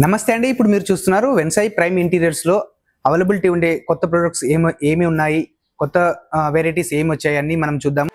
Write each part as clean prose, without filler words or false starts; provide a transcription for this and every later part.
నమస్తే అండి. ఇప్పుడు మీరు చూస్తున్నారు వెన్సాయి ప్రైమ్ ఇంటీరియర్స్ లో అవైలబిలిటీ ఉండే కొత్త ప్రొడక్ట్స్ ఏమి ఉన్నాయి, కొత్త వెరైటీస్ ఏమి వచ్చాయి అన్ని మనం చూద్దాం.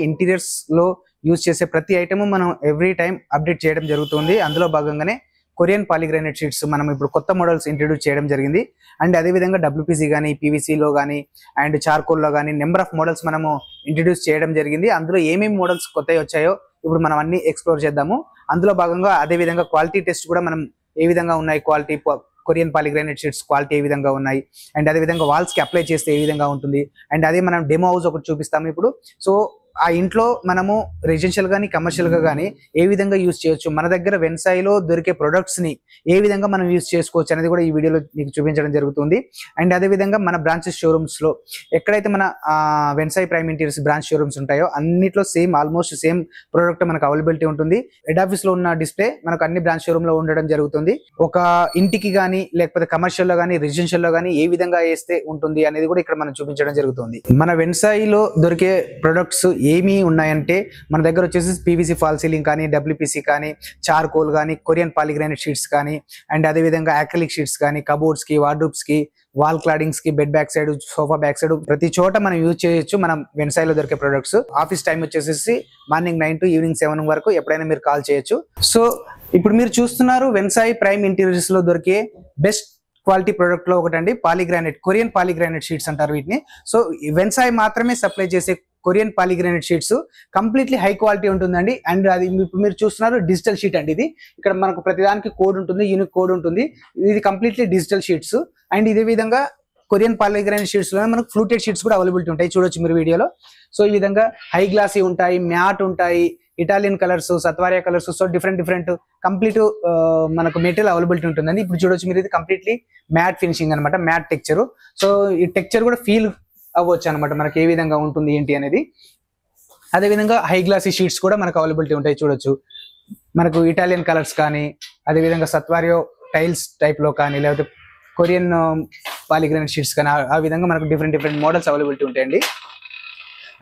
ఇంటీరియర్స్ లో యూజ్ చేసే ప్రతి ఐటమ్ మనం ఎవ్రీ టైం అప్డేట్ చేయడం జరుగుతుంది. అందులో భాగంగానే కొరియన్ పాలిగ్రానైట్ షీట్స్ మనం ఇప్పుడు కొత్త మోడల్స్ ఇంట్రడ్యూస్ చేయడం జరిగింది. అండ్ అదేవిధంగా డబ్ల్యూపీసీ కానీ, పీవీసీలో కానీ అండ్ చార్కోల్లో కానీ నెంబర్ ఆఫ్ మోడల్స్ మనము ఇంట్రడ్యూస్ చేయడం జరిగింది. అందులో ఏమేమి మోడల్స్ కొత్తవి వచ్చాయో ఇప్పుడు మనం అన్ని ఎక్స్ప్లోర్ చేద్దాము. అందులో భాగంగా అదేవిధంగా క్వాలిటీ టెస్ట్ కూడా మనం ఏ విధంగా ఉన్నాయి, quality Korean polygranite sheets quality ఏ విధంగా ఉన్నాయి, అండ్ అదేవిధంగా వాల్స్ కి అప్లై చేస్తే ఏ విధంగా ఉంటుంది, అండ్ అదే మనం డెమో హౌస్ ఒకటి చూపిస్తాము ఇప్పుడు. సో ఆ ఇంట్లో మనము రెసిడెన్షియల్ కానీ కమర్షియల్ గా కానీ ఏ విధంగా యూజ్ చేయొచ్చు, మన దగ్గర వెన్సాయిలో దొరికే ప్రొడక్ట్స్ ని ఏ విధంగా మనం యూజ్ చేసుకోవచ్చు అనేది కూడా ఈ వీడియోలో మీకు చూపించడం జరుగుతుంది. అండ్ అదే విధంగా మన బ్రాంచెస్ షోరూమ్స్ లో ఎక్కడైతే మన Vensai prime interiors branch showrooms ఉంటాయో అన్నిట్లో ఆల్మోస్ట్ సేమ్ ప్రొడక్ట్ మనకు అవైలబిలిటీ ఉంటుంది. హెడ్ ఆఫీస్ లో ఉన్న డిస్ప్లే మనకు అన్ని బ్రాంచ్ షోరూమ్ లో ఉండడం జరుగుతుంది. ఒక ఇంటికి కానీ లేకపోతే కమర్షియల్ లో కానీ రెసిడెన్షియల్ లో కానీ ఏ విధంగా వేస్తే ఉంటుంది అనేది కూడా ఇక్కడ మనం చూపించడం జరుగుతుంది. మన వెన్సాయిలో దొరికే ప్రొడక్ట్స్ ఏమి ఉన్నాయంటే మన దగ్గర వచ్చేసి పీవీసీ ఫాల్ సీలింగ్ కానీ, డబ్ల్యూపీసీ కానీ, చార్కోల్ కానీ, కొరియన్ పాలిగ్రానైట్ షీట్స్ కానీ, అండ్ అదే విధంగా యాక్రిలిక్ షీట్స్ కానీ, కబోర్డ్స్ కి, వార్డ్రోబ్స్ కి, వాల్ క్లాడింగ్స్ కి, bed back side, sofa back side ప్రతి చోట మనం యూజ్ చేయొచ్చు మనం వెన్సాయిలో దొరికే ప్రొడక్ట్స్. ఆఫీస్ టైం వచ్చేసి మార్నింగ్ 9 to ఈవినింగ్ 7 వరకు ఎప్పుడైనా మీరు కాల్ చేయొచ్చు. సో ఇప్పుడు మీరు చూస్తున్నారు వెన్సాయి ప్రైమ్ ఇంటీరియర్స్ లో దొరికే బెస్ట్ క్వాలిటీ ప్రొడక్ట్ లో ఒకటండి పాలిగ్రానైట్, కొరియన్ పాలిగ్రానైట్ షీట్స్ అంటారు వీటిని. సో వెన్సాయి మాత్రమే సప్లై చేసే Korean polygranite sheets completely high quality ఉంటుందండి. అండ్ అది మీరు చూస్తున్నారు డిజిటల్ షీట్ అండి. ఇది ఇక్కడ మనకు ప్రతిదానికి కోడ్ ఉంటుంది, యూనిక్ కోడ్ ఉంటుంది. ఇది కంప్లీట్లీ డిజిటల్ షీట్స్. అండ్ ఇదే విధంగా కొరియన్ పాలిగ్రానైట్ షీట్స్ లో మనకు ఫ్లూటెడ్ షీట్స్ కూడా అవైలబిలిటీ ఉంటాయి, చూడొచ్చు మీరు వీడియోలో. సో ఈ విధంగా హై గ్లాసీ ఉంటాయి, మ్యాట్ ఉంటాయి, ఇటాలియన్ కలర్స్, సత్వారియా కలర్స్, సో డిఫరెంట్ కంప్లీట్ మనకు మెటీరియల్ అవైలబిలిటీ ఉంటుందండి. ఇప్పుడు చూడొచ్చు మీరు, ఇది కంప్లీట్లీ మ్యాట్ ఫినిషింగ్ అనమాట, మ్యాట్ టెక్చర్. సో ఈ టెక్చర్ కూడా ఫీల్ అవ్వచ్చు అనమాట మనకి ఏ విధంగా ఉంటుంది ఏంటి అనేది. అదేవిధంగా హై గ్లాసీ షీట్స్ కూడా మనకు అవైలబిలిటీ ఉంటాయి, చూడొచ్చు. మనకు ఇటాలియన్ కలర్స్ కానీ, అదేవిధంగా సత్వారియో టైల్స్ టైప్ లో కానీ, లేకపోతే కొరియన్ పాలిగ్రానైట్ షీట్స్ కానీ, ఆ విధంగా మనకు డిఫరెంట్ మోడల్స్ అవైలబిలిటీ ఉంటాయండి.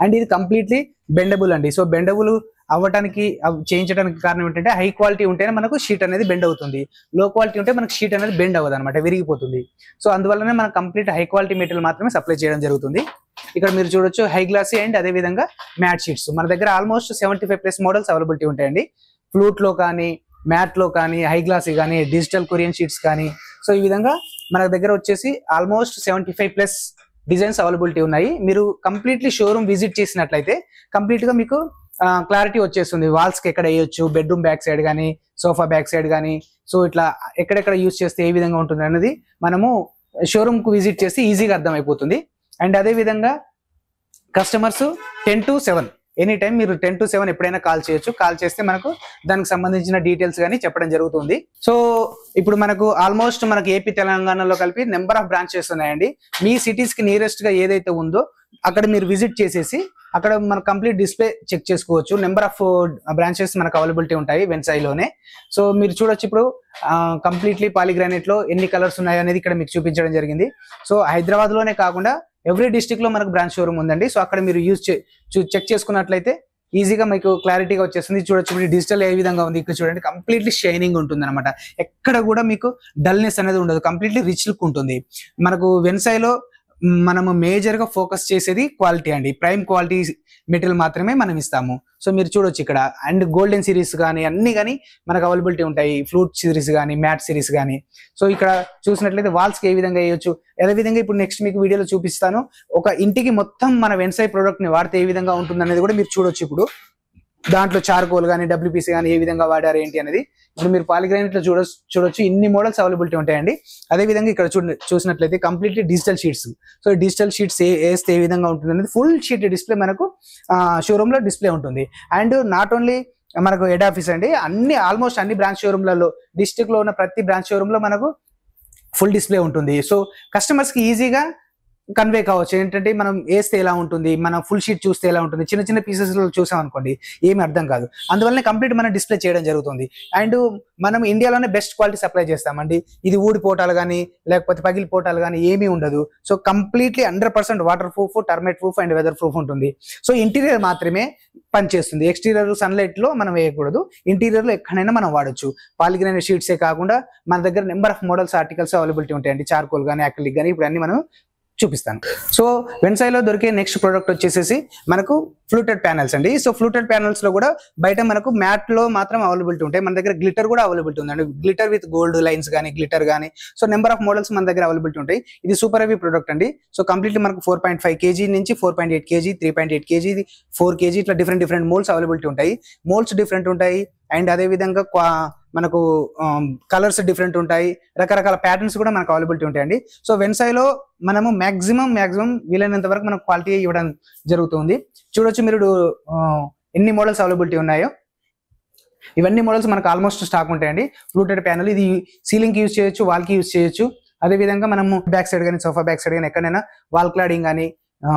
అండ్ ఇది కంప్లీట్లీ బెండబుల్ అండి. సో బెండబుల్ అవ్వడానికి చేయించడానికి కారణం ఏంటంటే హై క్వాలిటీ ఉంటేనే మనకు షీట్ అనేది బెండ్ అవుతుంది, లో క్వాలిటీ ఉంటే మనకు షీట్ అనేది బెండ్ అవ్వదు అనమాట, విరిగిపోతుంది. సో అందువల్లనే మనం కంప్లీట్ హై క్వాలిటీ మెటీరియల్ మాత్రమే సప్లై చేయడం జరుగుతుంది. ఇక్కడ మీరు చూడొచ్చు హై గ్లాసీ అండ్ అదే విధంగా మ్యాట్ షీట్స్ మన దగ్గర ఆల్మోస్ట్ 75+ మోడల్స్ అవైలబిలిటీ ఉంటాయండి. ఫ్లూట్ లో కానీ, మ్యాట్ లో కానీ, హై గ్లాసీ కానీ, డిజిటల్ కొరియన్ షీట్స్ కానీ. సో ఈ విధంగా మన దగ్గర వచ్చేసి ఆల్మోస్ట్ 75+ డిజైన్స్ అవైలబిలిటీ ఉన్నాయి. మీరు కంప్లీట్లీ షోరూమ్ విజిట్ చేసినట్లయితే కంప్లీట్ గా మీకు క్లారిటీ వచ్చేస్తుంది. వాల్స్ కి ఎక్కడ వేయొచ్చు, బెడ్రూమ్ బ్యాక్ సైడ్ కానీ, సోఫా బ్యాక్ సైడ్ కానీ, సో ఇట్లా ఎక్కడెక్కడ యూజ్ చేస్తే ఏ విధంగా ఉంటుంది అనేది మనము షోరూమ్ కు విజిట్ చేస్తే ఈజీగా అర్థమైపోతుంది. అండ్ అదే విధంగా కస్టమర్స్ 10 to 7 ఎనీ టైం మీరు 10 to 7 ఎప్పుడైనా కాల్ చేయొచ్చు. కాల్ చేస్తే మనకు దానికి సంబంధించిన డీటెయిల్స్ కానీ చెప్పడం జరుగుతుంది. సో ఇప్పుడు మనకు ఆల్మోస్ట్ మనకు ఏపీ తెలంగాణలో కలిపి నెంబర్ ఆఫ్ బ్రాంచెస్ ఉన్నాయండి. మీ సిటీస్ కి నియరెస్ట్ గా ఏదైతే ఉందో అక్కడ మీరు విజిట్ చేసేసి అక్కడ మనకు కంప్లీట్ డిస్ప్లే చెక్ చేసుకోవచ్చు. నెంబర్ ఆఫ్ బ్రాంచెస్ మనకు అవైలబిలిటీ ఉంటాయి వెన్సాయిలోనే. సో మీరు చూడొచ్చు ఇప్పుడు కంప్లీట్లీ పాలిగ్రానైట్ లో ఎన్ని కలర్స్ ఉన్నాయో అనేది ఇక్కడ మీకు చూపించడం జరిగింది. సో హైదరాబాద్ లోనే కాకుండా ఎవ్రీ డిస్ట్రిక్ట్ లో మనకు బ్రాంచ్ షోరూమ్ ఉందండి. సో అక్కడ మీరు చెక్ చేసుకున్నట్లయితే ఈజీగా మీకు క్లారిటీగా వచ్చేస్తుంది. చూడొచ్చు డిజిటల్ ఏ విధంగా ఉంది, ఇక్కడ చూడండి కంప్లీట్లీ షైనింగ్ ఉంటుంది అనమాట. ఎక్కడ కూడా మీకు డల్నెస్ అనేది ఉండదు, కంప్లీట్లీ రిచ్ లుక్ ఉంటుంది. మనకు వెన్సాయిలో మనము మేజర్ గా ఫోకస్ చేసేది క్వాలిటీ అండి. ప్రైమ్ క్వాలిటీ మెటీరియల్ మాత్రమే మనం ఇస్తాము. సో మీరు చూడొచ్చు ఇక్కడ అండ్ గోల్డెన్ సిరీస్ కానీ అన్ని కానీ మనకు అవైలబిలిటీ ఉంటాయి. ఫ్లూట్ సిరీస్ కానీ మ్యాట్ సిరీస్ కానీ. సో ఇక్కడ చూసినట్లయితే వాల్స్ కి ఏ విధంగా వేయొచ్చు, అదే విధంగా ఇప్పుడు నెక్స్ట్ మీకు వీడియోలో చూపిస్తాను. ఒక ఇంటికి మొత్తం మన వెన్సై ప్రోడక్ట్ ని వాడితే ఏ విధంగా ఉంటుంది అనేది కూడా మీరు చూడొచ్చు. ఇప్పుడు దాంట్లో చార్కోల్ కానీ WPC కానీ ఏ విధంగా వాడారు ఏంటి అనేది ఇప్పుడు మీరు పాలిగ్రానైట్ లో చూడొచ్చు. ఇన్ని మోడల్స్ అవైలబిలిటీ ఉంటాయండి. అదే విధంగా ఇక్కడ చూసినట్లయితే completely digital sheets. So digital sheets వేస్తే ఏ విధంగా ఉంటుంది అనేది ఫుల్ షీట్ డిస్ప్లే మనకు షోరూమ్ లో డిస్ప్లే ఉంటుంది. అండ్ నాట్ ఓన్లీ మనకు హెడ్ ఆఫీస్ అండి, ఆల్మోస్ట్ అన్ని బ్రాంచ్ షోరూమ్లలో డిస్ట్రిక్ట్ లో ఉన్న ప్రతి బ్రాంచ్ షోరూమ్ లో మనకు ఫుల్ డిస్ప్లే ఉంటుంది. సో కస్టమర్స్ కి ఈజీగా కన్వే కావచ్చు. ఏంటంటే మనం వేస్తే ఎలా ఉంటుంది, మనం ఫుల్ షీట్ చూస్తే ఎలా ఉంటుంది, చిన్న చిన్న పీసెస్ లో చూసాం అనుకోండి ఏమి అర్థం కాదు. అందువల్లనే కంప్లీట్ మనం డిస్ప్లే చేయడం జరుగుతుంది. అండ్ మనం ఇండియాలోనే బెస్ట్ క్వాలిటీ సప్లై చేస్తామండి. ఇది ఊడిపోటాలు కానీ లేకపోతే పగిలిపోటాలు కానీ ఏమీ ఉండదు. So completely 100% water proof, termite proof and weather proof ఉంటుంది. సో ఇంటీరియర్ మాత్రమే పనిచేస్తుంది. ఎక్స్టీరియర్ సన్లైట్ లో మనం వేయకూడదు. ఇంటీరియర్ లో ఎక్కడైనా మనం వాడచ్చు. పాలిగ్రానైట్ షీట్సే కాకుండా మన దగ్గర number of models articles availability ఉంటాయండి. చార్కోల్ కానీ అక్రిలిక్ కానీ ఇప్పుడు అన్ని మనం చూపిస్తాను. సో వెన్సైలో దొరికే నెక్స్ట్ ప్రోడక్ట్ వచ్చేసి మనకు ఫ్లూటెడ్ ప్యానల్స్ అండి. సో ఫ్లూటెడ్ ప్యానల్స్ లో కూడా బయట మనకు మ్యాట్ లో మాత్రం అవైలబిలిటీ ఉంటాయి. మన దగ్గర గ్లిటర్ కూడా అవైలబిలిటీ ఉందండి. గ్లిటర్ విత్ గోల్డ్ లైన్స్ కానీ గ్లిటర్ కానీ సో నెంబర్ ఆఫ్ మోడల్స్ మన దగ్గర అవైలబిలిటీ ఉంటాయి. ఇది సూపర్ హెవీ ప్రోడక్ట్ అండి. సో కంప్లీట్లీ మనకు 4.5 kg నుంచి 4.8 kg, 3.8 kg, 4 kg ఇట్లా డిఫరెంట్ మోల్డ్స్ అవైలబిలిటీ ఉంటాయి. మోల్డ్స్ డిఫరెంట్ ఉంటాయి. అండ్ అదే విధంగా మనకు కలర్స్ డిఫరెంట్ ఉంటాయి. రకరకాల ప్యాటర్న్స్ కూడా మనకు అవైలబిలిటీ ఉంటాయండి. సో వెన్సైలో మనము మాక్సిమం వీలైనంత వరకు మనకు క్వాలిటీ ఇవ్వడం జరుగుతుంది. చూడొచ్చు మీరు ఎన్ని మోడల్స్ అవైలబిలిటీ ఉన్నాయో. ఇవన్నీ మోడల్స్ మనకు ఆల్మోస్ట్ స్టాక్ ఉంటాయండి. ఫ్లూటెడ్ ప్యానల్ ఇది సీలింగ్ కి యూజ్ చేయొచ్చు, వాల్ కి యూజ్ చేయొచ్చు. అదే విధంగా మనము బ్యాక్ సైడ్ కానీ సోఫా బ్యాక్ సైడ్ కానీ ఎక్కడైనా వాల్ క్లాడింగ్ కానీ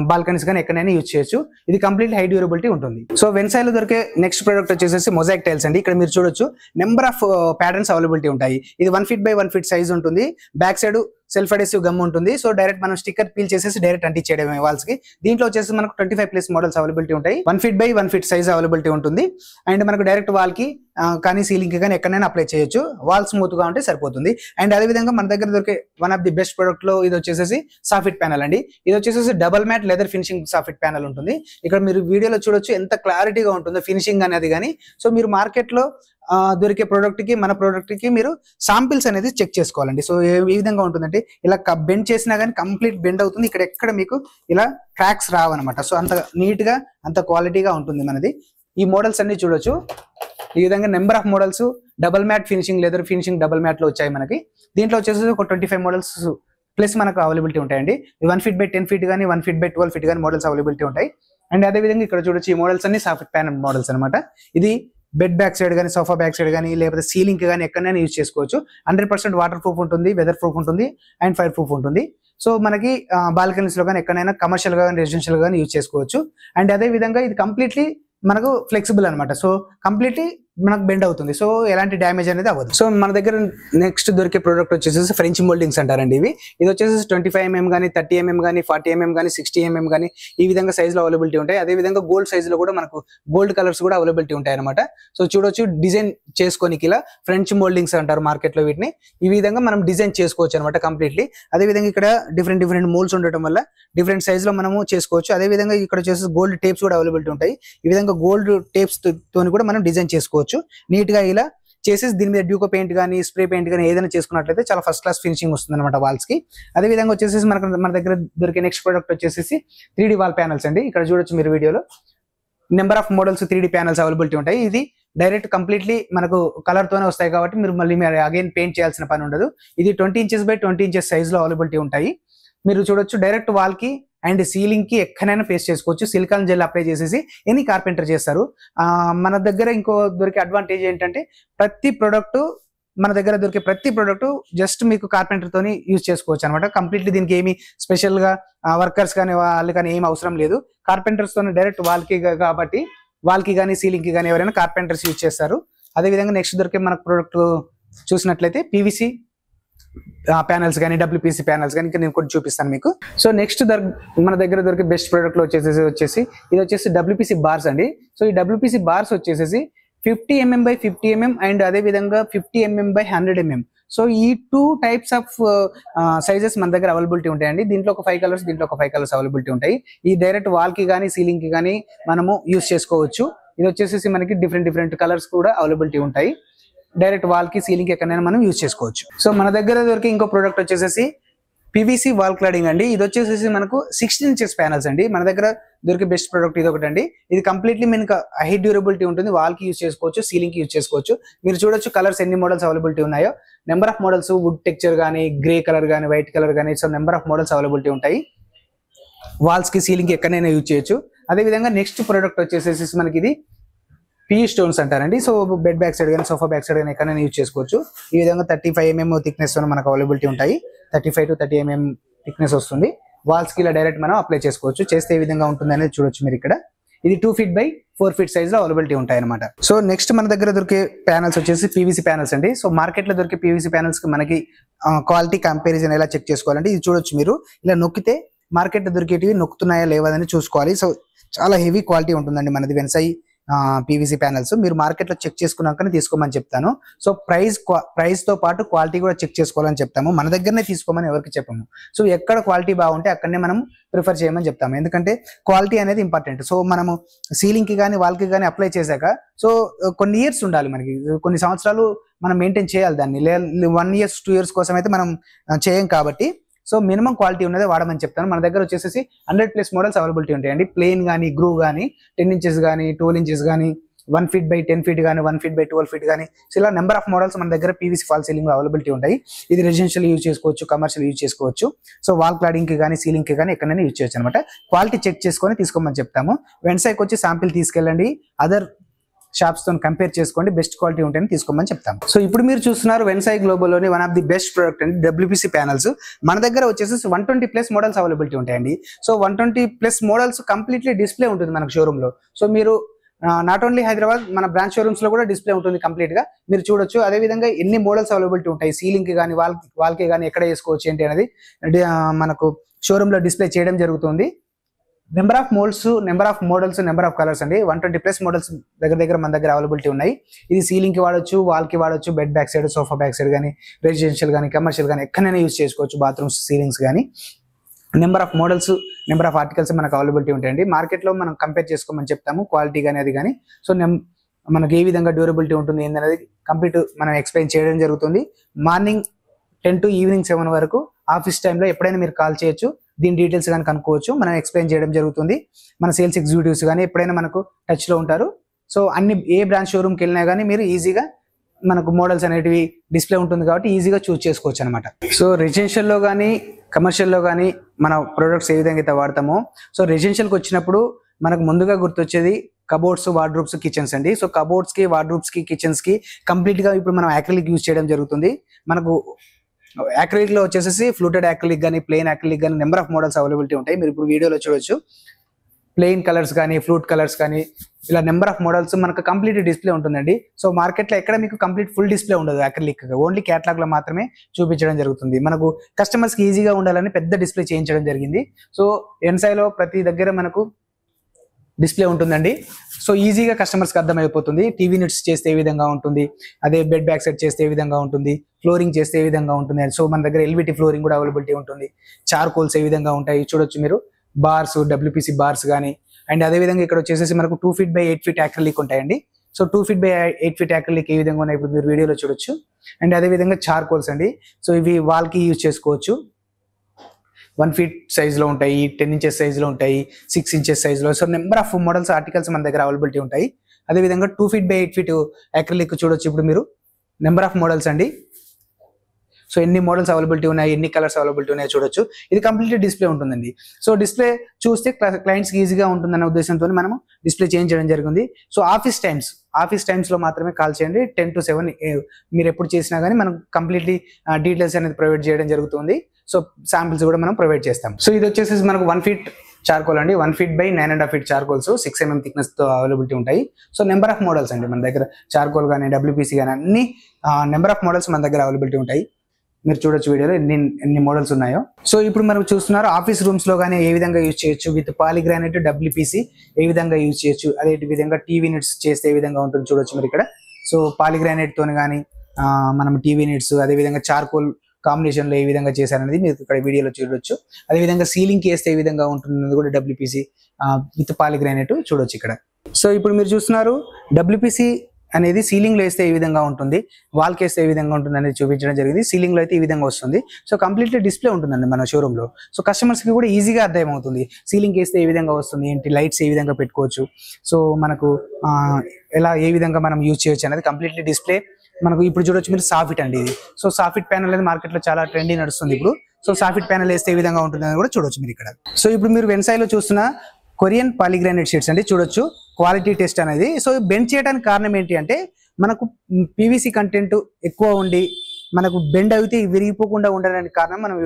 బాల్కనీస్ కానీ ఎక్కడైనా యూజ్ చేయొచ్చు. ఇది కంప్లీట్ హై డ్యూరబిలిటీ ఉంటుంది. సో వెన్సైలో దొరికే నెక్స్ట్ ప్రోడక్ట్ వచ్చేసి మొజాయిక్ టైల్స్ అండి. ఇక్కడ మీరు చూడొచ్చు నెంబర్ ఆఫ్ ప్యాటర్న్స్ అవైలబిలిటీ ఉంటాయి. ఇది 1 feet by 1 feet సైజ్ ఉంటుంది. Back side self adhesive gum ఉంటుంది. సో డైరెక్ట్ మనం స్టిక్కర్ పీల్ చేసేసి డైరెక్ట్ అంటించేయడమే వాల్స్ కి. దీంట్లో వచ్చేసి మనకు 25+ మోడల్స్ అవైలబిలిటీ ఉంటాయి. 1 feet by 1 feet size availability ఉంటుంది. అండ్ మనకు డైరెక్ట్ వాల్ కి కానీ సీలింగ్ కి కానీ ఎక్కడైనా అప్లై చేయొచ్చు. వాల్ స్మూత్ గా ఉంటే సరిపోతుంది. అండ్ అదే విధంగా మన దగ్గర దొరికే one of the best product లో ఇది వచ్చేసి సాఫిట్ ప్యానల్ అండి. ఇది వచ్చేసి double matte leather finishing soffit panel ఉంటుంది. ఇక్కడ మీరు వీడియోలో చూడొచ్చు ఎంత క్లారిటీగా ఉంటుందో ఫినిషింగ్ అనేది కానీ. సో మీరు మార్కెట్ లో దొరికే ప్రోడక్ట్ కి మన ప్రోడక్ట్ కి మీరు శాంపిల్స్ అనేది చెక్ చేసుకోవాలండి. సో ఏ విధంగా ఉంటుందంటే ఇలా బెండ్ చేసినా కానీ కంప్లీట్ బెండ్ అవుతుంది. ఇక్కడ ఎక్కడ మీకు ఇలా క్రాక్స్ రావన్నమాట. సో అంత నీట్ గా అంత క్వాలిటీగా ఉంటుంది మనది. ఈ మోడల్స్ అన్ని చూడొచ్చు. ఈ విధంగా number of models double matte finishing, leather finishing double mat లో వచ్చాయి మనకి. దీంట్లో వచ్చేసి ఒక 25 మోడల్స్ ప్లస్ మనకు అవైలబిలిటీ ఉంటాయండి. 1 feet by 10 feet కానీ 1 feet by 12 feet కానీ మోడల్స్ అవైలబిలిటీ ఉంటాయి. అండ్ అదే విధంగా ఇక్కడ చూడొచ్చు ఈ మోడల్స్ అన్ని సాఫ్ట్ ప్యానల్ మోడల్స్ అనమాట. ఇది బెడ్ బ్యాక్ సైడ్ కానీ సోఫా బ్యాక్ సైడ్ కానీ లేకపోతే సీలింగ్ కానీ ఎక్కడైనా యూజ్ చేసుకోవచ్చు. 100% వాటర్ ప్రూఫ్ ఉంటుంది, వెదర్ ప్రూఫ్ ఉంటుంది అండ్ ఫైర్ ప్రూఫ్ ఉంటుంది. సో మనకి బాల్కనీస్ లో కానీ ఎక్కడైనా కమర్షియల్ గా కానీ రెసిడెన్షియల్ గా యూజ్ చేసుకోవచ్చు. అండ్ అదే విధంగా ఇది కంప్లీట్లీ మనకు ఫ్లెక్సిబుల్ అనమాట. సో కంప్లీట్లీ మనకు బెండ్ అవుతుంది. సో ఎలాంటి డ్యామేజ్ అనేది అవ్వదు. సో మన దగ్గర నెక్స్ట్ దొరికే ప్రోడక్ట్ వచ్చేసి ఫ్రెంచ్ మోల్డింగ్స్ అంటారండి. ఇది వచ్చేసి 25 mm కానీ 30 mm కానీ 40 mm కానీ 60 mm కానీ ఈ విధంగా సైజ్ లో అవైలబిలిటీ ఉంటాయి. అదే విధంగా గోల్డ్ సైజ్ లో కూడా మనకు గోల్డ్ కలర్స్ కూడా అవైలబిలిటీ ఉంటాయి అనమాట. సో చూడొచ్చు డిజైన్ చేసుకోనికి ఇలా ఫ్రెంచ్ మోల్డింగ్స్ అంటారు మార్కెట్ లో వీటిని. ఈ విధంగా మనం డిజైన్ చేసుకోవచ్చు అనమాట కంప్లీట్లీ. అదే విధంగా ఇక్కడ డిఫరెంట్ మోల్స్ ఉండటం వల్ల డిఫరెంట్ సైజ్ లో మనము చేసుకోవచ్చు. అదే విధంగా ఇక్కడ వచ్చేసి గోల్డ్ టేప్స్ కూడా అవైలబిలిటీ ఉంటాయి. ఈ విధంగా గోల్డ్ టేప్స్ తోని కూడా మనం డిజైన్ చేసుకోవచ్చు. నీట్ గా ఇలా చేసేసి దీని మీద డ్యూకో పెయింట్ కానీ స్ప్రే పెయింట్ కానీ ఏదైనా చేసుకున్నట్లయితే చాలా ఫస్ట్ క్లాస్ ఫినిషింగ్ వస్తుంది అనమాట వాల్స్ కి. అదే విధంగా వచ్చేసి మన దగ్గర దొరికే నెక్స్ట్ ప్రోడక్ట్ వచ్చేసి 3D వాల్ ప్యానల్స్ అండి. ఇక్కడ చూడొచ్చు మీరు వీడియోలో number of models 3D panels availability ఉంటాయి. ఇది డైరెక్ట్ కంప్లీట్లీ మనకు కలర్ తోనే వస్తాయి కాబట్టి మీరు మళ్ళీ అగైన్ పెయింట్ చేయాల్సిన పని ఉండదు. ఇది 20 inches by 20 inches సైజ్ లో అవైలబిలిటీ ఉంటాయి. మీరు చూడొచ్చు డైరెక్ట్ వాల్ కి అండ్ సీలింగ్ కి ఎక్కడైనా పేస్ట్ చేసుకోవచ్చు. సిలికాన్ జెల్ అప్లై చేసేసి ఎనీ కార్పెంటర్ చేస్తారు. మన దగ్గర ఇంకో దొరికే అడ్వాంటేజ్ ఏంటంటే మన దగ్గర దొరికే ప్రతి ప్రోడక్ట్ జస్ట్ మీకు కార్పెంటర్ తోని యూజ్ చేసుకోవచ్చు అనమాట. కంప్లీట్లీ దీనికి ఏమి స్పెషల్ గా వర్కర్స్ కానీ వాళ్ళు కానీ ఏమి అవసరం లేదు. కార్పెంటర్స్ తోని డైరెక్ట్ వాల్ కి కాబట్టి వాల్ కి కానీ సీలింగ్ కి కానీ ఎవరైనా కార్పెంటర్స్ యూజ్ చేస్తారు. అదే విధంగా నెక్స్ట్ దొరికే మనకు ప్రోడక్ట్ చూసినట్లయితే PVC ప్యానల్స్ కానీ WPC ప్యానల్స్ కానీ నేను కొన్ని చూపిస్తాను మీకు. సో నెక్స్ట్ మన దగ్గర దొరికే బెస్ట్ ప్రోడక్ట్ ఇది వచ్చేసి WPC బార్స్ అండి. సో ఈ WPC బార్స్ వచ్చేసి 50 mm by 50 mm అండ్ అదే విధంగా 50 mm by 100 mm. సో ఈ 2 టైప్స్ ఆఫ్ సైజెస్ మన దగ్గర అవైలబిలిటీ ఉంటాయండి. దీంట్లో ఒక 5 కలర్స్, దీంట్లో ఒక 5 కలర్స్ అవైలబిలిటీ ఉంటాయి. ఈ డైరెక్ట్ వాల్ కి కానీ సీలింగ్ కి కానీ మనము యూస్ చేసుకోవచ్చు. ఇది వచ్చేసి మనకి డిఫరెంట్ కలర్స్ కూడా అవైలబిలిటీ ఉంటాయి. డైరెక్ట్ వాల్ కి సీలింగ్ కి ఎక్కడైనా మనం యూస్ చేసుకోవచ్చు. సో మన దగ్గర దొరికే ఇంకో ప్రోడక్ట్ వచ్చేసి పీవీసీ వాల్ క్లాడింగ్ అండి. ఇది వచ్చేసి మనకు 16 ఇంచెస్ ప్యానల్స్ అండి. మన దగ్గర దొరికే బెస్ట్ ప్రోడక్ట్ ఇది ఒకటి అండి. ఇది కంప్లీట్లీ మనకు హై డ్యూరబిలిటీ ఉంటుంది. వాల్ కి యూస్ చేసుకోవచ్చు, సీలింగ్ కి యూస్ చేసుకోవచ్చు. మీరు చూడొచ్చు కలర్స్ ఎన్ని మోడల్స్ అవైలబిలిటీ ఉన్నాయో. Number of models, wood texture కానీ, గ్రే కలర్ కానీ, వైట్ కలర్ కానీ, so number of models availability ఉంటాయి. వాల్స్ కి సీలింగ్ కి ఎక్కడైనా యూజ్ చేయొచ్చు. అదే విధంగా నెక్స్ట్ ప్రోడక్ట్ వచ్చేసి మనకి ఇది పీ స్టోన్స్ అంటారండి. సో బెడ్ బ్యాక్ సైడ్ కానీ, సోఫా బ్యాక్ సైడ్ కానీ ఎక్కడైనా యూజ్ చేసుకోవచ్చు. ఈ విధంగా 35 mm థిక్నెస్ మనకు అవైలబిలిటీ ఉంటాయి. 35 to 30 mm థిక్నెస్ వస్తుంది. వాల్స్ కి ఇలా డైరెక్ట్ మనం అప్లై చేసుకోవచ్చు. చేస్తే ఏ విధంగా ఉంటుంది అనేది చూడొచ్చు మీరు ఇక్కడ. ఇది 2 feet by 4 feet సైజ్ లో అవైలబిలిటీ ఉంటాయి అనమాట. సో నెక్స్ట్ మన దగ్గర దొరికే ప్యానల్స్ వచ్చేసి పీవీసీ ప్యానల్స్ అండి. సో మార్కెట్ లో దొరికే పీవీసీ ప్యానల్స్ కి మనకి క్వాలిటీ కంపారిజన్ ఎలా చెక్ చేసుకోవాలంటే ఇది చూడొచ్చు మీరు. ఇలా నొక్కితే మార్కెట్ లో దొరికేటివి నొక్కుతున్నాయా లేవని చూసుకోవాలి. సో చాలా హెవీ క్వాలిటీ ఉంటుందండి మనది వెన్సై పీవీసీ ప్యానల్స్. మీరు మార్కెట్ లో చెక్ చేసుకున్నాకనే తీసుకోమని చెప్తాను. సో ప్రైస్ తో పాటు క్వాలిటీ కూడా చెక్ చేసుకోవాలని చెప్తాము. మన దగ్గరనే తీసుకోమని ఎవరికి చెప్పము. సో ఎక్కడ క్వాలిటీ బాగుంటే అక్కడనే మనం ప్రిఫర్ చేయమని చెప్తాము. ఎందుకంటే క్వాలిటీ అనేది ఇంపార్టెంట్. సో మనము సీలింగ్ కి కానీ వాల్ కి కానీ అప్లై చేశాక సో కొన్ని ఇయర్స్ ఉండాలి మనకి, కొన్ని సంవత్సరాలు మనం మెయింటైన్ చేయాలి దాన్ని. 1 year 2 years కోసం అయితే మనం చేయం కాబట్టి సో మినిమం క్వాలిటీ ఉన్నదే వాడమని చెప్తాను. మన దగ్గర వచ్చేసి 100+ మోడల్స్ అవైలబిలిటీ ఉంటాయండి. ప్లేన్ కానీ, గ్రూ కానీ, 10 inches కానీ, 12 inches కానీ, 1 feet by 10 feet కానీ, 1 feet by 12 feet కానీ, సో ఇలా నెంబర్ ఆఫ్ మోడల్స్ మన దగ్గర పీవీసీ ఫాల్ సీలింగ్ అవైలబిలిటీ ఉంటాయి. ఇది రెసిడెన్షియల్ యూజ్ చేసుకోవచ్చు, కమర్షియల్ యూజ్ చేసుకోవచ్చు. సో వాల్ క్లాడింగ్ కి కానీ, సీలింగ్ కి కానీ ఎక్కడైనా యూజ్ చేయొచ్చు అనమాట. క్వాలిటీ చెక్ చేసుకొని తీసుకోమని చెప్తాము. వెన్సైకి వచ్చి శాంపిల్ తీసుకెళ్ళండి, అదర్ షాప్స్ తో కంపేర్ చేసుకోండి, బెస్ట్ క్వాలిటీ ఉంటేనే తీసుకోమని చెప్తాం. సో ఇప్పుడు మీరు చూస్తున్నారు వెన్సై గ్లోబల్ లోని one of the best product అండి డబ్ల్యూపీసీ ప్యానల్స్. మన దగ్గర వచ్చేసి 120+ మోడల్స్ అవైలబిలిటీ ఉంటాయండి. సో 120+ మోడల్స్ కంప్లీట్లీ డిస్ప్లే ఉంటుంది మనకు షోరూమ్ లో. సో మీరు నాట్ ఓన్లీ హైదరాబాద్, మన బ్రాంచ్ షోరూమ్స్ లో కూడా డిస్ప్లే ఉంటుంది కంప్లీట్ గా, మీరు చూడొచ్చు. అదే విధంగా ఎన్ని మోడల్స్ అవైలబిలిటీ ఉంటాయి, సీలింగ్ కి కానీ, వాల్ కి కానీ ఎక్కడ వేసుకోవచ్చు ఏంటి అనేది మనకు షోరూమ్ లో డిస్ప్లే చేయడం జరుగుతుంది. Number of moulds, number of models, number of colours అండి. 120+ మోడల్స్ దగ్గర మన దగ్గర అవైలబిలిటీ ఉన్నాయి. ఇది సీలింగ్ కి వాడొచ్చు, వాల్ కి వాడొచ్చు, bed back side, sofa back side కానీ, రెసిడెన్షియల్ కానీ, కమర్షియల్ కానీ ఎక్కడైనా యూజ్ చేసుకోవచ్చు. బాత్రూమ్స్, సీలింగ్స్ కానీ number of models, number of articles మనకు అవైలబిలిటీ ఉంటాయండి. మార్కెట్ లో మనం కంపేర్ చేసుకోమని చెప్తాము, క్వాలిటీ కానీ అది కానీ. సో మనకి ఏ విధంగా డ్యూరబిలిటీ ఉంటుంది ఏంటనేది కంప్లీట్ మనం ఎక్స్ప్లెయిన్ చేయడం జరుగుతుంది. మార్నింగ్ 10 to evening 7 వరకు ఆఫీస్ టైంలో ఎప్పుడైనా మీరు కాల్ చేయొచ్చు. దీని డీటెయిల్స్ కానీ కనుక్కోవచ్చు, మనం ఎక్స్ప్లెయిన్ చేయడం జరుగుతుంది. మన సేల్స్ ఎగ్జిక్యూటివ్స్ కానీ ఎప్పుడైనా మనకు టచ్ లో ఉంటారు. సో అన్ని ఏ బ్రాంచ్ షోరూమ్కి వెళ్ళినా కానీ మీరు ఈజీగా మనకు మోడల్స్ అనేటివి డిస్ప్లే ఉంటుంది కాబట్టి ఈజీగా చూస్ చేసుకోవచ్చు అనమాట. సో రెసిడెన్షియల్లో కానీ, కమర్షియల్లో కానీ మన ప్రొడక్ట్స్ ఏ విధంగా అయితే వాడతామో, సో రెసిడెన్షియల్కి వచ్చినప్పుడు మనకు ముందుగా గుర్తొచ్చేది కబోర్డ్స్, వార్డ్రోబ్స్, కిచెన్స్ అండి. సో కబోర్డ్స్ కి, వార్డ్రోబ్స్ కి, కిచెన్స్ కి కంప్లీట్ గా ఇప్పుడు మనం యాక్రిలిక్ యూజ్ చేయడం జరుగుతుంది. మనకు యాక్రిలిక్ లో వచ్చేసి ఫ్లూటెడ్ యాక్రిలిక్ కానీ, ప్లెయిన్ యాక్రిలిక్ కానీ నెంబర్ ఆఫ్ మోడల్స్ అవైలబిలిటీ ఉంటాయి. మీరు ఇప్పుడు వీడియోలో చూడొచ్చు. ప్లెయిన్ కలర్స్ కానీ, ఫ్లూట్ కలర్స్ కానీ, ఇలా నెంబర్ ఆఫ్ మోడల్స్ మనకు కంప్లీట్ డిస్ప్లే ఉంటుందండి. సో మార్కెట్ లో ఎక్కడ మీకు కంప్లీట్ ఫుల్ డిస్ప్లే ఉండదు యాక్రిలిక్, ఓన్లీ కేటలాగ్ లో మాత్రమే చూపించడం జరుగుతుంది. మనకు కస్టమర్స్ కి ఈజీగా ఉండాలని పెద్ద డిస్ప్లే చేయించడం జరిగింది. సో ఎన్సైలో ప్రతి దగ్గర మనకు డిస్ప్లే ఉంటుందండి. సో ఈజీగా కస్టమర్స్ కి అర్థమైపోతుంది. టీవీ యూనిట్స్ చేస్తే ఏ విధంగా ఉంటుంది, అదే బెడ్ బ్యాక్ సెట్ చేస్తే ఏ విధంగా ఉంటుంది, ఫ్లోరింగ్ చేస్తే ఏ విధంగా ఉంటుంది. సో మన దగ్గర ఎల్విటీ ఫ్లోరింగ్ కూడా అవైలబిలిటీ ఉంటుంది. చార్కోల్స్ ఏ విధంగా ఉంటాయి చూడొచ్చు మీరు. బార్స్, డబ్ల్యూపీసీ బార్స్ కానీ, అండ్ అదే విధంగా ఇక్కడ వచ్చేసి మనకు 2 feet by 8 feet యాక్రిలిక్ ఉంటాయండి. So 2 feet by 8 feet acrylic ఏ విధంగా ఉన్నాయి ఇప్పుడు మీరు వీడియోలో చూడొచ్చు. అండ్ అదే విధంగా చార్కోల్స్ అండి. సో ఇవి వాల్ కి యూజ్ చేసుకోవచ్చు. 1 feet సైజ్ లో ఉంటాయి, 10 inches సైజ్ లో ఉంటాయి, 6 inches సైజ్ లో. So number of models, articles మన దగ్గర అవైలబిలిటీ ఉంటాయి. అదే విధంగా 2 feet by 8 feet యాక్రిలిక్ చూడొచ్చు ఇప్పుడు మీరు. నెంబర్ ఆఫ్ మోడల్స్ అండి. సో ఎన్ని మోడల్స్ అవైలబిలిటీ ఉన్నాయి, ఎన్ని కలర్స్ అవైలబిలిటీ ఉన్నాయో చూడొచ్చు. ఇది కంప్లీట్లీ డిస్ప్లే ఉంటుందండి. సో డిస్ప్లే చూస్తే క్లయింట్స్ కి ఈజీగా ఉంటుందన్న ఉద్దేశంతో మనం డిస్ప్లే చేయించడం జరిగింది. సో ఆఫీస్ టైమ్స్ లో మాత్రమే కాల్ చేయండి. 10 to 7 మీరు ఎప్పుడు చేసినా కానీ మనం కంప్లీట్లీ డీటెయిల్స్ అనేది ప్రొవైడ్ చేయడం జరుగుతుంది. సో శాంపిల్స్ కూడా మనం ప్రొవైడ్ చేస్తాం. సో ఇది వచ్చేసి మనకు 1 feet చార్కోల్ అండి. 1 feet by 9.5 feet charcoals 6 mm thickness తో అవైలబిలిటీ ఉంటాయి. సో నెంబర్ ఆఫ్ మోడల్స్ అండి మన దగ్గర. చార్కోల్ కానీ, డబ్ల్యూపీసీ కానీ అన్ని నెంబర్ ఆఫ్ మోడల్స్ మన దగ్గర అవైలబిలిటీ ఉంటాయి. మీరు చూడొచ్చు వీడియోలో ఎన్ని మోడల్స్ ఉన్నాయో. సో ఇప్పుడు మనం చూస్తున్నారు ఆఫీస్ రూమ్స్ లో కానీ ఏ విధంగా యూజ్ చేయొచ్చు, విత్ పాలిగ్రానైట్, డబ్ల్యూపీసీ ఏ విధంగా యూజ్ చేయొచ్చు, అదే విధంగా టీవీ యూనిట్స్ చేస్తే ఏ విధంగా ఉంటుంది చూడొచ్చు మీరు ఇక్కడ. సో పాలిగ్రానైట్ తోని కానీ, మనం టీవీ యూనిట్స్, అదేవిధంగా చార్కోల్ కాంబినేషన్ లో ఏ విధంగా చేశారనేది మీరు ఇక్కడ వీడియోలో చూడొచ్చు. అదేవిధంగా సీలింగ్ కి వేస్తే ఏ విధంగా ఉంటుంది కూడా డబ్ల్యూపీసీ విత్ పాలిగ్రానైట్ చూడొచ్చు ఇక్కడ. సో ఇప్పుడు మీరు చూస్తున్నారు డబ్ల్యూపీసీ అనేది సీలింగ్ లో వేస్తే ఏ విధంగా ఉంటుంది, వాల్ కి వేస్తే ఏ విధంగా ఉంటుంది అనేది చూపించడం జరిగింది. సీలింగ్ లో అయితే ఈ విధంగా వస్తుంది. సో కంప్లీట్లీ డిస్ప్లే ఉంటుందండి మన షోరూమ్ లో. సో కస్టమర్స్ కి కూడా ఈజీగా అర్థం అవుతుంది సీలింగ్ వేస్తే ఏ విధంగా వస్తుంది, ఏంటి లైట్స్ ఏ విధంగా పెట్టుకోవచ్చు, సో మనకు ఎలా ఏ విధంగా మనం యూజ్ చేయొచ్చు అనేది కంప్లీట్లీ డిస్ప్లే మనకు ఇప్పుడు చూడొచ్చు మీరు. సాఫిట్ అండి ఇది. సో సాఫిట్ ప్యానల్ అనేది మార్కెట్ లో చాలా ట్రెండీ నడుస్తుంది ఇప్పుడు. సో సాఫిట్ ప్యానల్ వేస్తే ఏ విధంగా ఉంటుంది అని కూడా చూడొచ్చు మీరు ఇక్కడ. సో ఇప్పుడు మీరు వెన్సాయ్లో చూస్తున్న కొరియన్ పాలిగ్రానైట్ షీట్స్ అండి. చూడొచ్చు క్వాలిటీ టెస్ట్ అనేది. సో బెండ్ చేయడానికి కారణం ఏంటి అంటే మనకు పీవీసీ కంటెంట్ ఎక్కువ ఉండి మనకు బెండ్ అయితే విరిగిపోకుండా ఉండడానికి కారణం మనం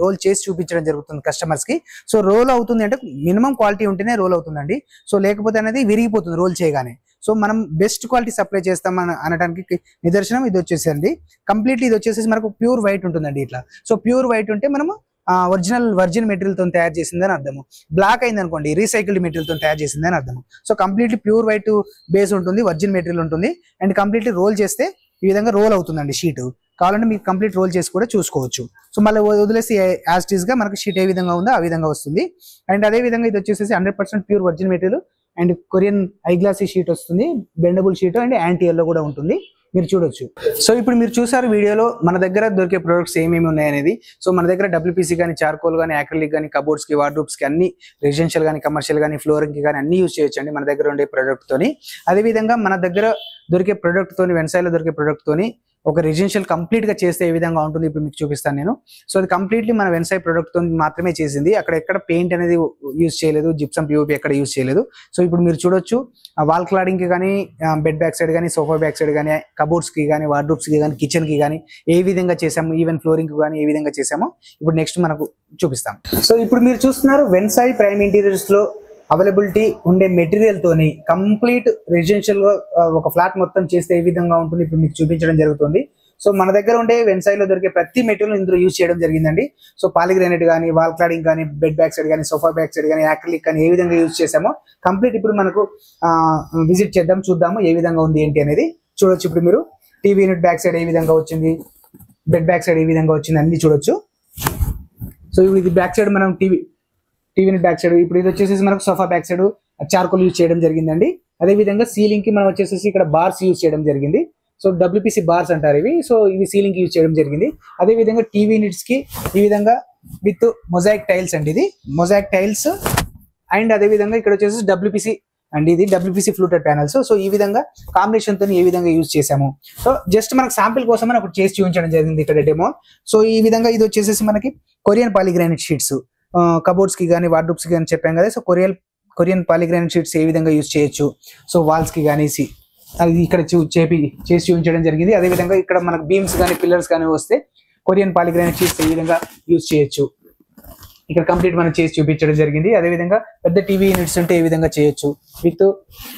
రోల్ చేసి చూపించడం జరుగుతుంది కస్టమర్స్ కి. సో రోల్ అవుతుంది అంటే మినిమం క్వాలిటీ ఉంటేనే రోల్ అవుతుందండి. సో లేకపోతే అనేది విరిగిపోతుంది రోల్ చేయగానే. సో మనం బెస్ట్ క్వాలిటీ సప్లై చేస్తాం అనడానికి నిదర్శనం ఇది వచ్చేసండి. కంప్లీట్లీ ఇది వచ్చేసి మనకు ప్యూర్ వైట్ ఉంటుందండి ఇట్లా. సో ప్యూర్ వైట్ ఉంటే మనము వర్జిన్ మెటీరియల్ తో తయారు చేసిందని అర్థము. బ్లాక్ అయింది అనుకోండి రీసైకిల్డ్ మెటీరియల్ తో తయారు చేసిందని అర్థము. So completely pure white base ఉంటుంది, వర్జిన్ మెటీరియల్ ఉంటుంది. అండ్ కంప్లీట్లీ రోల్ చేస్తే ఈ విధంగా రోల్ అవుతుందండి షీట్. కావాలంటే మీకు కంప్లీట్ రోల్ చేసి కూడా చూసుకోవచ్చు. సో మళ్ళీ వదిలేసి యాజ్ ఇట్ ఈస్ గా మనకు షీట్ ఏ విధంగా ఉందో ఆ విధంగా వస్తుంది. అండ్ అదే విధంగా ఇది వచ్చేసి 100% pure virgin material and Korean ఐ గ్లాసీ షీట్ వస్తుంది, bendable sheet and anti yellow కూడా ఉంటుంది, మీరు చూడొచ్చు. సో ఇప్పుడు మీరు చూసారు వీడియోలో మన దగ్గర దొరికే ప్రొడక్ట్స్ ఏమేమి ఉన్నాయనేది. సో మన దగ్గర డబ్ల్యూపీసీ కానీ, చార్కోల్ కానీ, యాక్రిలిక్ కానీ, కబోర్డ్స్ కి, వార్డ్రోబ్స్ కి అన్ని రెసిడెన్షియల్ కానీ, కమర్షియల్ కానీ, ఫ్లోరింగ్ కి కానీ అన్ని యూజ్ చేయొచ్చండి మన దగ్గర ఉండే ప్రొడక్ట్ తోని. అదేవిధంగా మన దగ్గర దొరికే ప్రొడక్ట్ తోని, వెన్సాయ్లో దొరికే ప్రొడక్ట్ తోని ఒక రెసిడెన్షియల్ కంప్లీట్ గా చేస్తే ఏ విధంగా ఉంటుంది ఇప్పుడు మీకు చూపిస్తాను నేను. సో అది కంప్లీట్లీ మన వెన్సాయ్ ప్రొడక్ట్ తో మాత్రమే చేసింది. అక్కడ ఎక్కడ పెయింట్ అనేది యూజ్ చేయలేదు, జిప్సమ్ పిఓపి ఎక్కడ యూజ్ చేయలేదు. సో ఇప్పుడు మీరు చూడొచ్చు వాల్ క్లాడింగ్ కి కానీ, బెడ్ బ్యాక్ సైడ్ కానీ, సోఫా బ్యాక్ సైడ్ కానీ, కబోర్డ్స్ కి కానీ, వార్డ్రోబ్స్ కి కానీ, కిచెన్ కి కానీ ఏ విధంగా చేసాము, ఈవెన్ ఫ్లోరింగ్ కి కానీ ఏ విధంగా చేసామో ఇప్పుడు నెక్స్ట్ మనకు చూపిస్తాం. సో ఇప్పుడు మీరు చూస్తున్నారు వెన్సాయ్ ప్రైమ్ ఇంటీరియర్స్ లో అవైలబిలిటీ ఉండే మెటీరియల్ తోని కంప్లీట్ రెసిడెన్షియల్ గా ఒక ఫ్లాట్ మొత్తం చేస్తే ఏ విధంగా ఉంటుంది ఇప్పుడు మీకు చూపించడం జరుగుతుంది. సో మన దగ్గర ఉండే వెన్సాయ్లో దొరికే ప్రతి మెటీరియల్ ఇందులో యూజ్ చేయడం జరిగిందండి. సో పాలిగ్రానైట్ కానీ, వాల్ క్లాడింగ్ కానీ, బెడ్ బ్యాక్ సైడ్ కానీ, సోఫా బ్యాక్ సైడ్ కానీ, యాక్రిలిక్ కానీ ఏ విధంగా యూజ్ చేసామో కంప్లీట్ ఇప్పుడు మనకు విజిట్ చేద్దాం, చూద్దాము ఏ విధంగా ఉంది ఏంటి అనేది చూడొచ్చు. ఇప్పుడు మీరు టీవీ యూనిట్ బ్యాక్ సైడ్ ఏ విధంగా వచ్చింది, బెడ్ బ్యాక్ సైడ్ ఏ విధంగా వచ్చింది అన్ని చూడొచ్చు. సో ఇప్పుడు ఇది బ్యాక్ సైడ్ మనం టీవీ యూనిట్ బ్యాక్ సైడ్. ఇప్పుడు ఇది వచ్చేసి మనకు sofa back side charcoal use చేయడం జరిగిందండి. అదే విధంగా సీలింగ్ కి మనం వచ్చేసి ఇక్కడ బార్స్ యూజ్ చేయడం జరిగింది. సో డబ్ల్యూపీసీ బార్స్ అంటారు ఇవి. సో ఇవి సీలింగ్ కి యూజ్ చేయడం జరిగింది. అదే విధంగా టీవీ యూనిట్స్ కి ఈ విధంగా విత్ మొజాయిక్ టైల్స్ అండి, ఇది మొజాయిక్ టైల్స్. అండ్ అదే విధంగా ఇక్కడ వచ్చేసి డబ్ల్యూపీసీ అండ్ ఇది డబ్ల్యూపీసీ ఫ్లూటెడ్ ప్యానల్స్. సో ఈ విధంగా కాంబినేషన్ తో ఏ విధంగా యూజ్ చేసాము. సో జస్ట్ మనకు శాంపిల్ కోసం ఒకటి చేసి చూపించడం జరిగింది ఇక్కడ డెమో. సో ఈ విధంగా ఇది వచ్చేసి మనకి కొరియన్ పాలిగ్రానైట్ షీట్స్ కబోర్డ్స్ కి కానీ, వార్డ్రోబ్స్ కి కానీ చెప్పాం కదా. సో కొరియన్ పాలిగ్రానైట్ షీట్స్ ఏ విధంగా యూజ్ చేయొచ్చు, సో వాల్స్ కి కానీ అది ఇక్కడ చేసి చూపించడం జరిగింది. అదే విధంగా ఇక్కడ మనకు బీమ్స్ కానీ, పిల్లర్స్ కానీ వస్తే కొరియన్ పాలిగ్రానైట్ షీట్స్ ఏ విధంగా యూజ్ చేయొచ్చు ఇక్కడ కంప్లీట్ మనం చేసి చూపించడం జరిగింది. అదే విధంగా పెద్ద టీవీ యూనిట్స్ ఉంటే ఏ విధంగా చేయొచ్చు విత్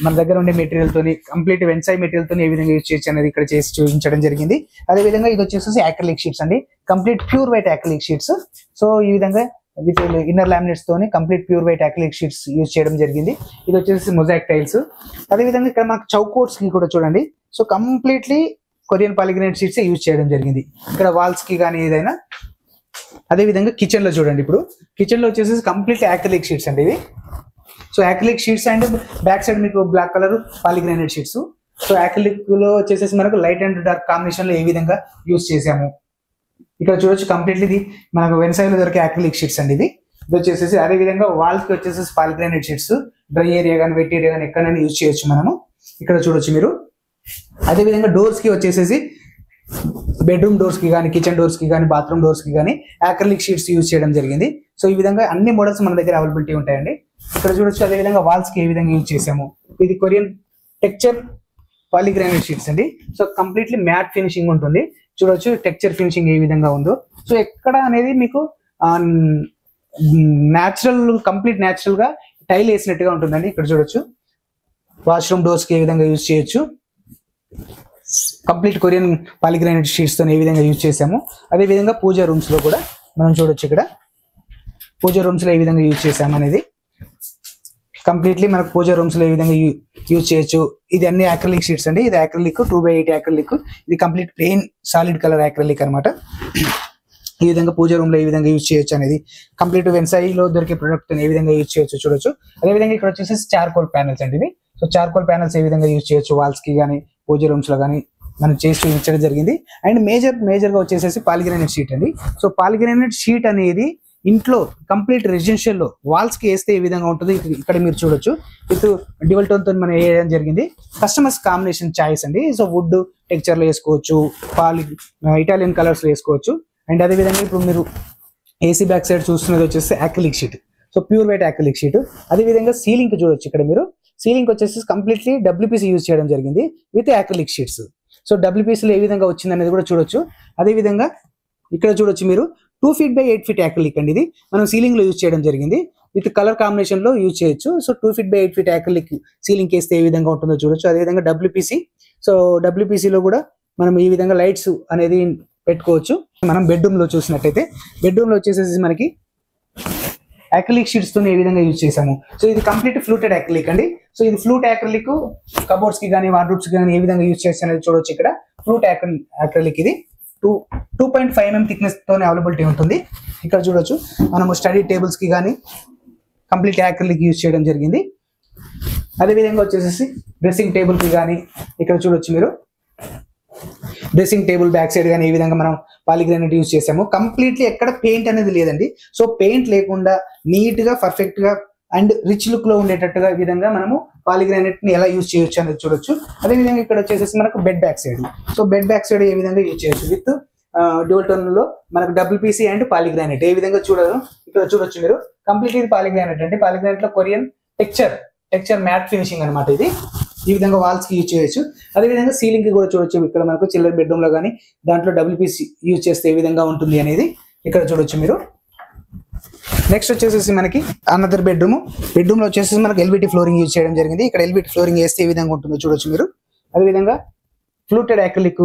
మన దగ్గర ఉండే మెటీరియల్ తోని, కంప్లీట్ వెన్సాయ్ మెటీరియల్ తోని ఏ విధంగా యూజ్ చేయొచ్చు అనేది ఇక్కడ చేసి చూపించడం జరిగింది. అదే విధంగా ఇది వచ్చేసి యాక్రిలిక్ షీట్స్ అండి, complete pure white acrylic sheets. So ఈ విధంగా విత్ ఇన్నర్ లామినేట్స్ తోని complete pure white acrylic sheets use చేయడం జరిగింది. ఇది వచ్చేసి మొజాయిక్ టైల్స్. అదే విధంగా ఇక్కడ మనకు చౌకోట్స్ కి కూడా చూడండి. So completely Korean polygranite sheets use చేయడం జరిగింది ఇక్కడ వాల్స్ కి కానీ ఏదైనా. అదే విధంగా కిచెన్ లో చూడండి. ఇప్పుడు కిచెన్ లో వచ్చేసి కంప్లీట్ యాక్రిలిక్ షీట్స్ అండి ఇవి. So acrylic sheets and back side మీకు black colour polygranite sheets. So acrylic లో వచ్చేసి మనకు లైట్ అండ్ డార్క్ కాంబినేషన్ లో ఏ విధంగా యూజ్ చేసాము ఇక్కడ చూడొచ్చు. కంప్లీట్లీ ఇది మనకు వెన్సాయ్లో దొరికే యాక్రిలిక్ షీట్స్ అండి ఇది వచ్చేసి. అదే విధంగా వాల్స్ కి వచ్చేసి పాలిగ్రానైట్ షీట్స్, డ్రై ఏరియా కానీ, వెట్ ఏరియా కానీ ఎక్కడైనా యూజ్ చేయొచ్చు మనము ఇక్కడ చూడొచ్చు మీరు. అదే విధంగా డోర్స్ కి వచ్చేసి బెడ్రూమ్ డోర్స్ కి కానీ, కిచెన్ డోర్స్ కి కానీ, బాత్రూమ్ డోర్స్ కి కానీ యాక్రిలిక్ షీట్స్ యూజ్ చేయడం జరిగింది. సో ఈ విధంగా అన్ని మోడల్స్ మన దగ్గర అవైలబిలిటీ ఉంటాయండి ఇక్కడ చూడొచ్చు. అదే విధంగా వాల్స్ కి ఏ విధంగా యూజ్ చేసాము. ఇది కొరియన్ టెక్చర్ పాలిగ్రానైట్ షీట్స్ అండి. సో కంప్లీట్లీ మ్యాట్ ఫినిషింగ్ ఉంటుంది చూడొచ్చు, టెక్చర్ ఫినిషింగ్ ఏ విధంగా ఉందో. సో ఎక్కడ అనేది మీకు న్యాచురల్, కంప్లీట్ న్యాచురల్ గా టైల్ వేసినట్టుగా ఉంటుందండి ఇక్కడ చూడొచ్చు. వాష్రూమ్ డోర్స్ కి ఏ విధంగా యూజ్ చేయొచ్చు, కంప్లీట్ కొరియన్ పాలిగ్రానైట్ షీట్స్ తో ఏ విధంగా యూజ్ చేసాము. అదే విధంగా పూజా రూమ్స్ లో కూడా మనం చూడొచ్చు. ఇక్కడ పూజా రూమ్స్ లో ఏ విధంగా యూజ్ చేసాము అనేది కంప్లీట్లీ మనకు పూజ రూమ్స్ లో ఈ విధంగా యూజ్ చేయొచ్చు. ఇది అన్ని యాక్రిలిక్ షీట్స్ అండి. ఇది యాక్రిలిక్ 2/8 యాక్రిలిక్. ఇది complete plain solid colour acrylic అనమాట. ఈ విధంగా పూజ రూమ్ లో ఈ విధంగా యూజ్ చేయొచ్చు అనేది కంప్లీట్ వెన్సాయిలో దొరికే ప్రొడక్ట్ ఏ విధంగా యూజ్ చేయొచ్చు చూడొచ్చు. అదే విధంగా ఇక్కడ వచ్చేసి చార్కోల్ ప్యానల్స్ అండి ఇవి. సో చార్కోల్ ప్యానల్స్ ఏ విధంగా యూజ్ చేయొచ్చు వాల్స్ కి కానీ పూజ రూమ్స్ లో కానీ మనం చేసి చూపించడం జరిగింది. అండ్ మేజర్ గా వచ్చేసి పాలిగ్రానైట్ షీట్ అండి. సో పాలిగ్రానైట్ షీట్ అనేది ఇంట్లో కంప్లీట్ రెసిడెన్షియల్ లో వాల్స్ కి వేస్తే ఏ విధంగా ఉంటుంది ఇక్కడ మీరు చూడొచ్చు. విత్ డ్యువల్ టోన్ తో మనం వేయడం జరిగింది. కస్టమర్స్ కాంబినేషన్ చాయిస్ అండి. సో వుడ్ టెక్చర్ లో వేసుకోవచ్చు, ఇటాలియన్ కలర్స్ లో వేసుకోవచ్చు. అండ్ అదే విధంగా ఇప్పుడు మీరు ఏసీ బ్యాక్ సైడ్ చూస్తున్నది వచ్చేసి acrylic sheet. So pure white acrylic sheet. అదే విధంగా సీలింగ్ చూడొచ్చు. ఇక్కడ మీరు సీలింగ్ వచ్చేసి కంప్లీట్లీ WPC యూజ్ చేయడం జరిగింది with acrylic sheets. So WPC లో ఏ విధంగా వచ్చింది అనేది కూడా చూడొచ్చు. అదే విధంగా ఇక్కడ చూడొచ్చు మీరు 2 feet by 8 feet యాక్రిలిక్ అండి. ఇది మనం సీలింగ్ లో యూజ్ చేయడం జరిగింది. విత్ కలర్ కాంబినేషన్ లో యూజ్ చేయొచ్చు. So 2 feet by 8 feet acrylic ceiling వేస్తే ఏ విధంగా ఉంటుందో చూడొచ్చు. అదే విధంగా WPC. సో WPC లో కూడా మనం ఈ విధంగా లైట్స్ అనేది పెట్టుకోవచ్చు. మనం బెడ్రూమ్ లో చూసినట్టయితే బెడ్రూమ్ లో వచ్చేసేసి మనకి యాక్రిలిక్ షీట్స్ తో ఏ విధంగా యూజ్ చేసాము. సో ఇది కంప్లీట్ ఫ్లూటెడ్ యాక్రిలిక్ అండి. సో ఇది ఫ్లూట్ యాక్రిలిక్ కబోర్డ్స్ కి కానీ వార్డ్రోబ్స్ కి కానీ ఏ విధంగా యూజ్ చేసి అనేది చూడొచ్చు. ఇక్కడ ఫ్లూట్ యాక్రిలిక్ ఇది 2.5 mm థిక్నెస్ తోనే అవైలబిలిటీ ఉంటుంది. ఇక్కడ చూడొచ్చు మనము స్టడీ టేబుల్స్ కి కానీ కంప్లీట్ యాక్రిలిక్ యూజ్ చేయడం జరిగింది. అదే విధంగా వచ్చేసి డ్రెస్సింగ్ టేబుల్ కి కానీ ఇక్కడ చూడొచ్చు మీరు డ్రెస్సింగ్ టేబుల్ బ్యాక్ సైడ్ కానీ ఏ విధంగా మనం పాలిగ్రానైట్ యూజ్ చేసాము. కంప్లీట్లీ ఎక్కడ పెయింట్ అనేది లేదండి. సో పెయింట్ లేకుండా నీట్ గా పర్ఫెక్ట్ గా అండ్ రిచ్ లుక్ లో ఉండేటట్టుగా ఈ విధంగా మనము పాలిగ్రానైట్ ని ఎలా యూజ్ చేయొచ్చు అనేది చూడొచ్చు. అదే విధంగా ఇక్కడ వచ్చేసి మనకు bed back side. So bed back side ఏ విధంగా యూజ్ చేయొచ్చు విత్ డ్యూల్ టోన్ లో మనకు WPC అండ్ పాలిగ్రానైట్ ఏ విధంగా ఇక్కడ చూడొచ్చు మీరు. కంప్లీట్ ఇది పాలిగ్రానైట్ అంటే పాలిగ్రానైట్ లో కొరియన్ టెక్చర్ మ్యాట్ ఫినిషింగ్ అనమాట. ఇది ఈ విధంగా వాల్స్ కి యూజ్ చేయొచ్చు. అదే విధంగా సీలింగ్ కి కూడా చూడొచ్చు. ఇక్కడ మనకు చిల్లర్ బెడ్రూమ్ లో కానీ దాంట్లో WPC యూజ్ చేస్తే ఏ విధంగా ఉంటుంది అనేది ఇక్కడ చూడొచ్చు మీరు. నెక్స్ట్ వచ్చేసి మనకి అనదర్ బెడ్రూమ్ లో వచ్చేసి మనకి LVT ఫ్లోరింగ్ యూజ్ చేయడం జరిగింది. ఇక్కడ LVT ఫ్లోరింగ్ వేస్తే ఏ విధంగా ఉంటుందో చూడొచ్చు మీరు. అదే విధంగా ఫ్లూటెడ్ యాక్రిలిక్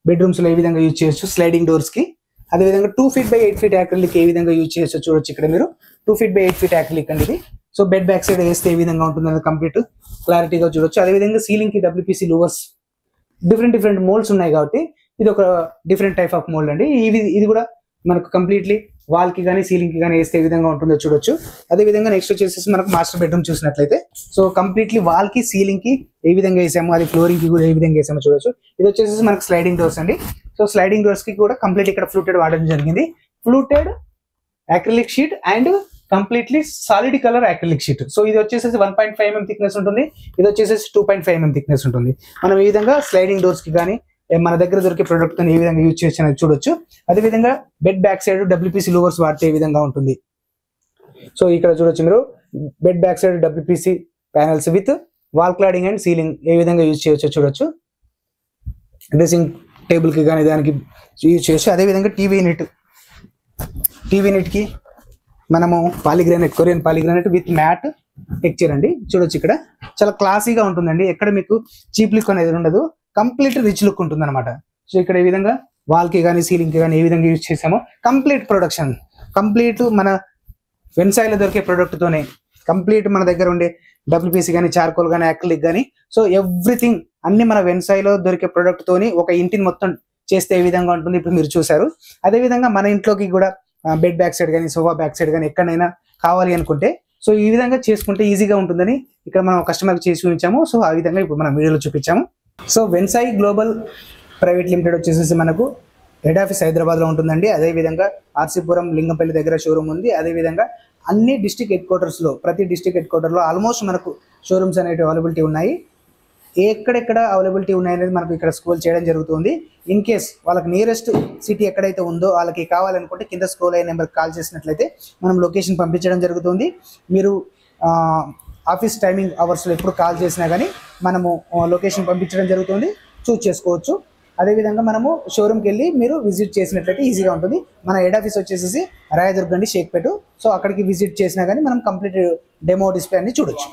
బెడ్రూమ్స్ లో ఏ విధంగా యూజ్ చేయొచ్చు స్లైడింగ్ డోర్స్ కి. అదే విధంగా 2 feet by 8 feet యాక్రిలిక్ ఏ విధంగా యూజ్ చేయొచ్చు చూడొచ్చు. ఇక్కడ మీరు 2 feet by 8 feet యాక్రిలిక్ అండి ఇది. సో బెడ్ బ్యాక్ సైడ్ వేస్తే ఏ విధంగా ఉంటుంది కంప్లీట్ క్లారిటీగా చూడొచ్చు. అదే విధంగా సీలింగ్ కి WPC లూవర్స్ డిఫరెంట్ మోల్డ్స్ ఉన్నాయి కాబట్టి ఇది ఒక డిఫరెంట్ టైప్ ఆఫ్ మోల్డ్ అండి. ఇది కూడా మనకు కంప్లీట్లీ వాల్ కి కానీ సీలింగ్ కి కానీ వేస్తే ఏ విధంగా ఉంటుందో చూడొచ్చు. అదే విధంగా నెక్స్ట్ వచ్చేసి మనకు మాస్టర్ బెడ్రూమ్ చూసినట్లయితే సో కంప్లీట్లీ వాల్ కి సీలింగ్ కి ఏ విధంగా వేసాము, అది ఫ్లోరింగ్ కి కూడా ఏ విధంగా వేసామో చూడొచ్చు. ఇది వచ్చేసి మనకు స్లైడింగ్ డోర్స్ అండి. సో స్లైడింగ్ డోర్స్ కి కూడా కంప్లీట్ ఇక్కడ ఫ్లూటెడ్ వాడడం జరిగింది. Fluted acrylic sheet and completely solid colour acrylic sheet. So ఇది వచ్చేసి 1.5 mm థిక్నెస్ ఉంటుంది. ఇది వచ్చేసి 2.5 mm థిక్నెస్ ఉంటుంది. మనం ఈ విధంగా స్లైడింగ్ డోర్స్ కి కానీ మన దగ్గర దొరికే ప్రొడక్ట్ ఏ విధంగా యూజ్ చేయొచ్చు అనేది చూడొచ్చు. అదే విధంగా bed back side WPC louvers వాడితే ఏ విధంగా ఉంటుంది. సో ఇక్కడ చూడొచ్చు మీరు bed back side WPC panels with wall cladding and ceiling ఏ విధంగా యూజ్ చేయొచ్చో చూడొచ్చు. డ్రెస్సింగ్ టేబుల్ కి కానీ దానికి యూజ్ చేయొచ్చు. అదే విధంగా టీవీ యూనిట్ కి మనము Korean polygranite with mat texture అండి. చూడొచ్చు ఇక్కడ చాలా క్లాసీగా ఉంటుందండి. ఎక్కడ మీకు చీప్ లుక్ అనేది ఉండదు. కంప్లీట్ రిచ్ లుక్ ఉంటుంది అనమాట. సో ఇక్కడ ఈ విధంగా వాల్ కి కానీ సీలింగ్ కి కానీ ఏ విధంగా యూజ్ చేసామో కంప్లీట్ ప్రొడక్షన్ కంప్లీట్ మన వెన్సాయిలో దొరికే ప్రొడక్ట్ తోనే కంప్లీట్ మన దగ్గర ఉండే WPC కానీ చార్కోల్ కానీ యాక్రిలిక్ కానీ సో ఎవ్రీథింగ్ అన్ని మన వెన్సాయిలో దొరికే ప్రొడక్ట్ తోని ఒక ఇంటిని మొత్తం చేస్తే ఏ విధంగా ఉంటుంది ఇప్పుడు మీరు చూసారు. అదే విధంగా మన ఇంట్లోకి కూడా బెడ్ బ్యాక్ సైడ్ కానీ సోఫా బ్యాక్ సైడ్ కానీ ఎక్కడైనా కావాలి అనుకుంటే సో ఈ విధంగా చేసుకుంటే ఈజీగా ఉంటుందని ఇక్కడ మనం కస్టమర్కి చేసి చూపించాము. సో ఆ విధంగా ఇప్పుడు మనం వీడియోలో చూపించాము. So Vensai global private limited వచ్చేసి మనకు హెడ్ ఆఫీస్ హైదరాబాద్ లో ఉంటుందండి. అదే విధంగా ఆర్సీపురం లింగంపల్లి దగ్గర షోరూమ్ ఉంది. అదే విధంగా అన్ని డిస్ట్రిక్ట్ హెడ్ క్వార్టర్స్ లో ప్రతి డిస్ట్రిక్ట్ హెడ్ క్వార్టర్ లో ఆల్మోస్ట్ మనకు షోరూమ్స్ అనేవి అవైలబిలిటీ ఉన్నాయి. ఎక్కడెక్కడ అవైలబిలిటీ ఉన్నాయనేది మనకు ఇక్కడ స్క్రోల్ చేయడం జరుగుతుంది. ఇన్ కేస్ వాళ్ళకి నియరెస్ట్ సిటీ ఎక్కడైతే ఉందో వాళ్ళకి కావాలనుకుంటే కింద స్క్రోల్ అయిన నెంబర్కి కాల్ చేసినట్లయితే మనం లొకేషన్ పంపించడం జరుగుతుంది. మీరు ఆఫీస్ టైమింగ్ అవర్స్లో ఎప్పుడు కాల్ చేసినా కానీ మనము లొకేషన్ పంపించడం జరుగుతుంది, చూస్ చేసుకోవచ్చు. అదేవిధంగా మనము షోరూమ్కి వెళ్ళి మీరు విజిట్ చేసినట్లయితే ఈజీగా ఉంటుంది. మన హెడ్ ఆఫీస్ వచ్చేసి రాయదుర్గండి షేక్పేట. సో అక్కడికి విజిట్ చేసినా కానీ మనం కంప్లీట్ డెమో డిస్ప్లే అన్ని చూడొచ్చు.